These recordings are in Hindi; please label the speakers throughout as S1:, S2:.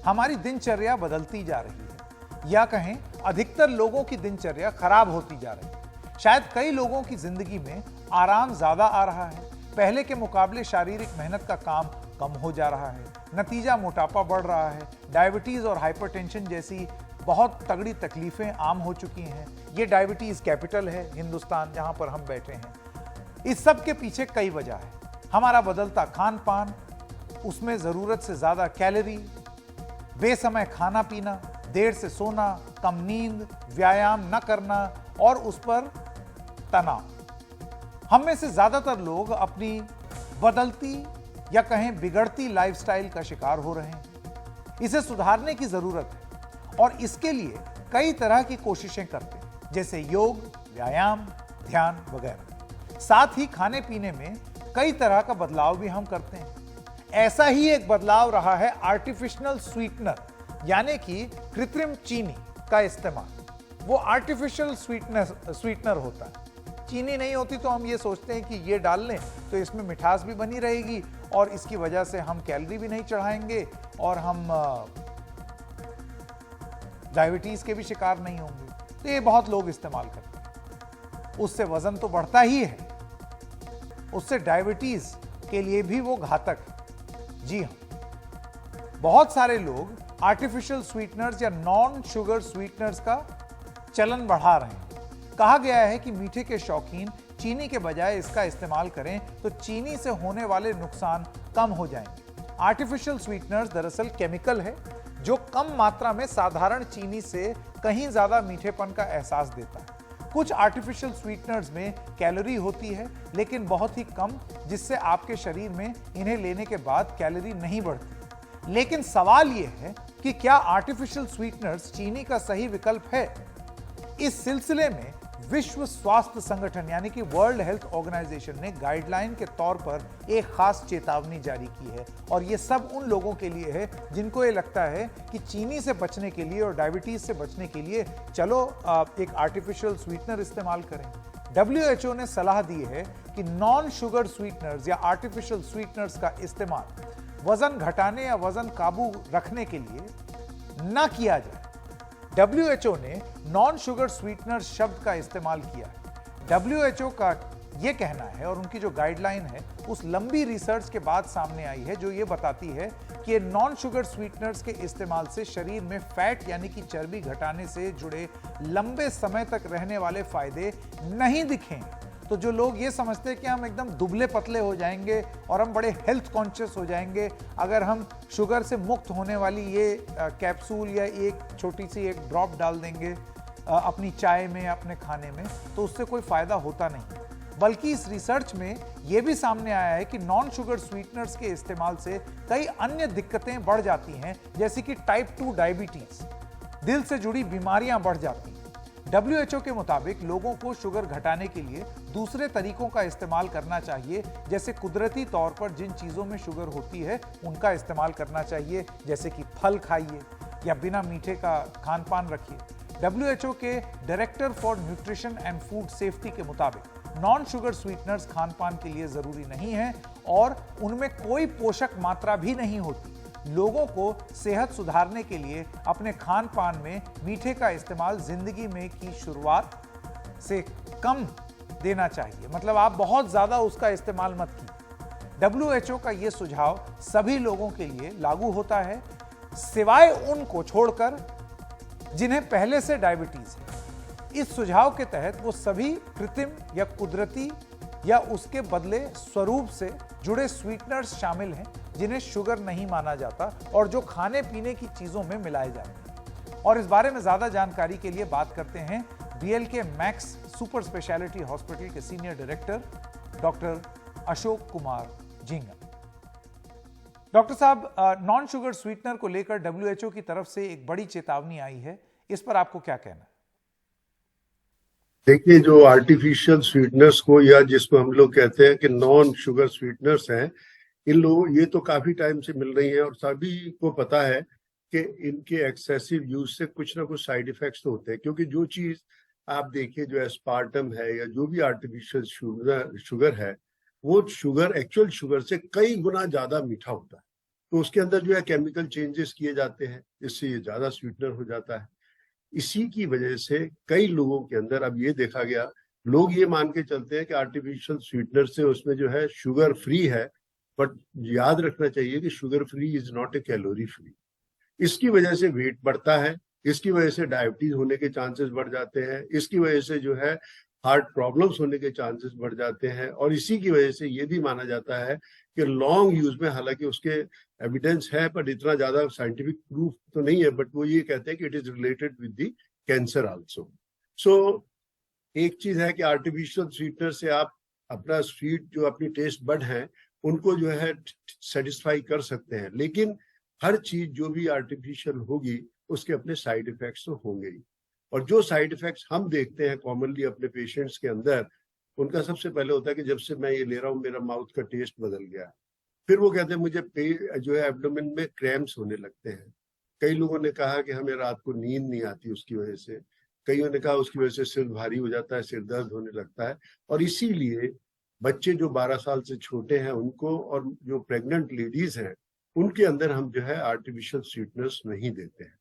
S1: हमारी दिनचर्या बदलती जा रही है, या कहें अधिकतर लोगों की दिनचर्या खराब होती जा रही है। शायद कई लोगों की जिंदगी में आराम ज्यादा आ रहा है, पहले के मुकाबले शारीरिक मेहनत का काम कम हो जा रहा है, नतीजा मोटापा बढ़ रहा है, डायबिटीज और हाइपरटेंशन जैसी बहुत तगड़ी तकलीफें आम हो चुकी हैं। ये डायबिटीज कैपिटल है हिंदुस्तान, जहां पर हम बैठे हैं। इस सब के पीछे कई वजह है। हमारा बदलता खान पान, उसमें जरूरत से ज्यादा कैलोरी, बेसमय खाना पीना, देर से सोना, कम नींद, व्यायाम न करना और उस पर तनाव। हम में से ज्यादातर लोग अपनी बदलती या कहें बिगड़ती लाइफस्टाइल का शिकार हो रहे हैं। इसे सुधारने की जरूरत है और इसके लिए कई तरह की कोशिशें करते हैं, जैसे योग, व्यायाम, ध्यान वगैरह। साथ ही खाने पीने में कई तरह का बदलाव भी हम करते हैं। ऐसा ही एक बदलाव रहा है आर्टिफिशियल स्वीटनर, यानी कि कृत्रिम चीनी का इस्तेमाल। वो आर्टिफिशियल स्वीटनर होता है। चीनी नहीं होती तो हम ये सोचते हैं कि ये डाल लें तो इसमें मिठास भी बनी रहेगी और इसकी वजह से हम कैलोरी भी नहीं चढ़ाएंगे और हम डायबिटीज के भी शिकार नहीं होंगे। तो ये बहुत लोग इस्तेमाल करते हैं। उससे वजन तो बढ़ता ही है, उससे डायबिटीज के लिए भी वो घातक है। जी हां, बहुत सारे लोग आर्टिफिशियल स्वीटनर्स या नॉन शुगर स्वीटनर्स का चलन बढ़ा रहे हैं। कहा गया है कि मीठे के शौकीन चीनी के बजाय इसका इस्तेमाल करें तो चीनी से होने वाले नुकसान कम हो जाएंगे। आर्टिफिशियल स्वीटनर्स दरअसल केमिकल है जो कम मात्रा में साधारण चीनी से कहीं ज्यादा मीठेपन का एहसास देता है। कुछ आर्टिफिशियल स्वीटनर्स में कैलोरी होती है, लेकिन बहुत ही कम, जिससे आपके शरीर में इन्हें लेने के बाद कैलोरी नहीं बढ़ती। लेकिन सवाल यह है कि क्या आर्टिफिशियल स्वीटनर्स चीनी का सही विकल्प है? इस सिलसिले में विश्व स्वास्थ्य संगठन यानी कि वर्ल्ड हेल्थ ऑर्गेनाइजेशन ने गाइडलाइन के तौर पर एक खास चेतावनी जारी की है और ये सब उन लोगों के लिए है जिनको ये लगता है कि चीनी से बचने के लिए और डायबिटीज से बचने के लिए चलो एक आर्टिफिशियल स्वीटनर इस्तेमाल करें। WHO ने सलाह दी है कि नॉन शुगर स्वीटनर्स या आर्टिफिशियल स्वीटनर्स का इस्तेमाल वजन घटाने या वजन काबू रखने के लिए न किया जाए। WHO ने नॉन शुगर स्वीटनर शब्द का इस्तेमाल किया है। WHO का यह कहना है और उनकी जो गाइडलाइन है उस लंबी रिसर्च के बाद सामने आई है जो ये बताती है कि ये नॉन शुगर स्वीटनर्स के इस्तेमाल से शरीर में फैट यानी कि चर्बी घटाने से जुड़े लंबे समय तक रहने वाले फायदे नहीं दिखे। तो जो लोग ये समझते हैं कि हम एकदम दुबले पतले हो जाएंगे और हम बड़े हेल्थ कॉन्शियस हो जाएंगे अगर हम शुगर से मुक्त होने वाली ये कैप्सूल या एक छोटी सी एक ड्रॉप डाल देंगे अपनी चाय में, अपने खाने में, तो उससे कोई फायदा होता नहीं। बल्कि इस रिसर्च में यह भी सामने आया है कि नॉन शुगर स्वीटनर्स के इस्तेमाल से कई अन्य दिक्कतें बढ़ जाती हैं, जैसे कि टाइप 2 डायबिटीज, दिल से जुड़ी बीमारियां बढ़ जाती हैं। WHO के मुताबिक लोगों को शुगर घटाने के लिए दूसरे तरीकों का इस्तेमाल करना चाहिए, जैसे कुदरती तौर पर जिन चीजों में शुगर होती है उनका इस्तेमाल करना चाहिए, जैसे कि फल खाइए या बिना मीठे का खान पान रखिए। WHO के director for nutrition and food safety के मुताबिक नॉन शुगर स्वीटनर्स खान पान के लिए जरूरी नहीं है और उनमें कोई पोषक मात्रा भी नहीं होती। लोगों को सेहत सुधारने के लिए अपने खान पान में मीठे का इस्तेमाल जिंदगी में की शुरुआत से कम देना चाहिए, मतलब आप बहुत ज्यादा उसका इस्तेमाल मत कीजिए। WHO का यह सुझाव सभी लोगों के लिए लागू होता है, सिवाय उनको छोड़कर जिन्हें पहले से डायबिटीज है। इस सुझाव के तहत वो सभी कृत्रिम या कुदरती या उसके बदले स्वरूप से जुड़े स्वीटनर्स शामिल हैं जिन्हें शुगर नहीं माना जाता और जो खाने पीने की चीजों में मिलाए जाते हैं। और इस बारे में ज्यादा जानकारी के लिए बात करते हैं BLK Max super speciality hospital के senior director doctor Ashok Kumar Jhingan. Doctor साहब, नॉन शुगर स्वीटनर को लेकर WHO की तरफ से एक बड़ी चेतावनी आई है, इस पर आपको क्या कहना है?
S2: देखिए, जो आर्टिफिशियल स्वीटनर्स को या जिसको हम लोग कहते हैं कि नॉन शुगर स्वीटनर्स हैं, इन लोगों ये तो काफी टाइम से मिल रही हैं और सभी को पता है कि इनके एक्सेसिव यूज से कुछ ना कुछ साइड इफेक्ट्स तो होते हैं। क्योंकि जो चीज आप देखिए, जो एस्पार्टम है या जो भी आर्टिफिशियल शुगर है, वो शुगर एक्चुअल शुगर से कई गुना ज्यादा मीठा होता है। तो उसके अंदर जो है केमिकल चेंजेस किए जाते हैं, इससे ये ज्यादा स्वीटनर हो जाता है। इसी की वजह से कई लोगों के अंदर अब ये देखा गया, लोग ये मान के चलते हैं कि आर्टिफिशियल स्वीटनर से उसमें जो है शुगर फ्री है, बट याद रखना चाहिए कि sugar free is not a calorie free. इसकी वजह से वेट बढ़ता है, इसकी वजह से डायबिटीज होने के चांसेस बढ़ जाते हैं, इसकी वजह से जो है हार्ट प्रॉब्लम्स होने के चांसेस बढ़ जाते हैं, और इसी की वजह से ये भी माना जाता है कि लॉन्ग यूज में, हालांकि उसके एविडेंस है पर इतना ज्यादा साइंटिफिक प्रूफ तो नहीं है, बट वो ये कहते हैं कि it is related with the cancer also. So एक चीज है कि आर्टिफिशियल स्वीटनर से आप अपना स्वीट जो अपनी टेस्ट बड है उनको जो है सेटिस्फाई कर सकते हैं, लेकिन हर चीज जो भी आर्टिफिशियल होगी उसके अपने साइड इफेक्ट्स तो होंगे ही। और जो साइड इफेक्ट्स हम देखते हैं कॉमनली अपने पेशेंट्स के अंदर, उनका सबसे पहले होता है कि जब से मैं ये ले रहा हूँ मेरा माउथ का टेस्ट बदल गया। फिर वो कहते हैं मुझे जो है एब्डोमेन में क्रैम्प्स होने लगते हैं। कई लोगों ने कहा कि हमें रात को नींद नहीं आती उसकी वजह से, कईयों ने कहा उसकी वजह से सिर भारी हो जाता है, सिर दर्द होने लगता है। और इसीलिए बच्चे जो 12 साल से छोटे हैं उनको, और जो प्रेग्नेंट लेडीज हैं उनके अंदर हम जो है आर्टिफिशियल स्वीटनर्स नहीं देते हैं।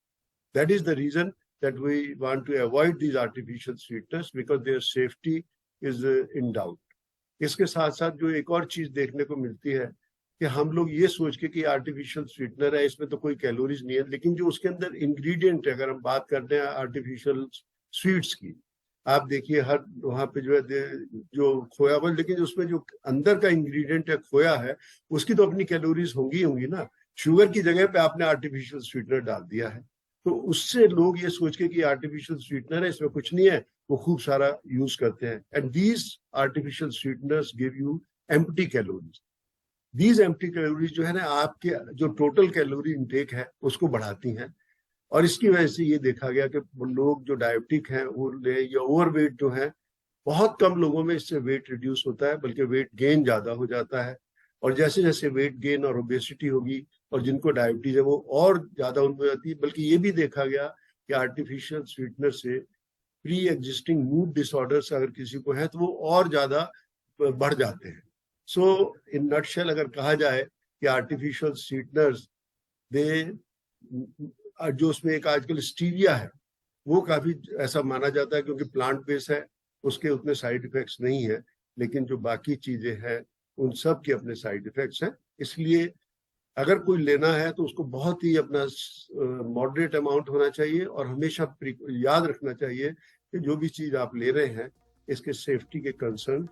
S2: That is the reason that we want to avoid these artificial sweeteners because their safety is in doubt. इसके साथ साथ जो एक और चीज देखने को मिलती है कि हम लोग ये सोच के कि आर्टिफिशियल स्वीटनर है, इसमें तो कोई कैलोरीज नहीं है, लेकिन जो उसके अंदर इंग्रेडिएंट है, अगर हम बात करते हैं आर्टिफिशियल स्वीट्स की, आप देखिए हर वहां पे जो है जो खोया हुआ, लेकिन उसमें जो अंदर का इंग्रेडिएंट है खोया है, उसकी तो अपनी कैलोरीज होंगी ना। शुगर की जगह पे आपने आर्टिफिशियल स्वीटनर डाल दिया है, तो उससे लोग ये सोच के कि आर्टिफिशियल स्वीटनर है, इसमें कुछ नहीं है, वो खूब सारा यूज करते हैं। And these artificial sweeteners give you empty calories. These empty calories जो है ना, आपके जो टोटल कैलोरी इनटेक है उसको बढ़ाती हैं। और इसकी वजह से ये देखा गया कि लोग जो डायबिटिक हैं वो या ओवरवेट जो है, बहुत कम लोगों में इससे वेट रिड्यूस होता है, बल्कि वेट गेन ज्यादा हो जाता है। और जैसे जैसे वेट गेन और ओबेसिटी होगी और जिनको डायबिटीज है वो और ज्यादा उनको जाती है। बल्कि ये भी देखा गया कि आर्टिफिशियल स्वीटनर से प्री एग्जिस्टिंग मूड डिसऑर्डर्स अगर किसी को है तो वो और ज्यादा बढ़ जाते हैं। सो इन नटशेल अगर कहा जाए कि आर्टिफिशियल स्वीटनर्स दे, जो उसमें एक आजकल स्टीविया है वो काफी ऐसा माना जाता है क्योंकि प्लांट बेस है, उसके उतने साइड इफेक्ट्स नहीं है, लेकिन जो बाकी चीजें हैं उन सब के अपने साइड इफेक्ट्स हैं। इसलिए अगर कोई लेना है तो उसको बहुत ही अपना मॉडरेट अमाउंट होना चाहिए, और हमेशा याद रखना चाहिए कि जो भी चीज आप ले रहे हैं इसके सेफ्टी के कंसर्न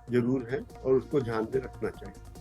S2: जरूर हैं और उसको ध्यान में रखना चाहिए।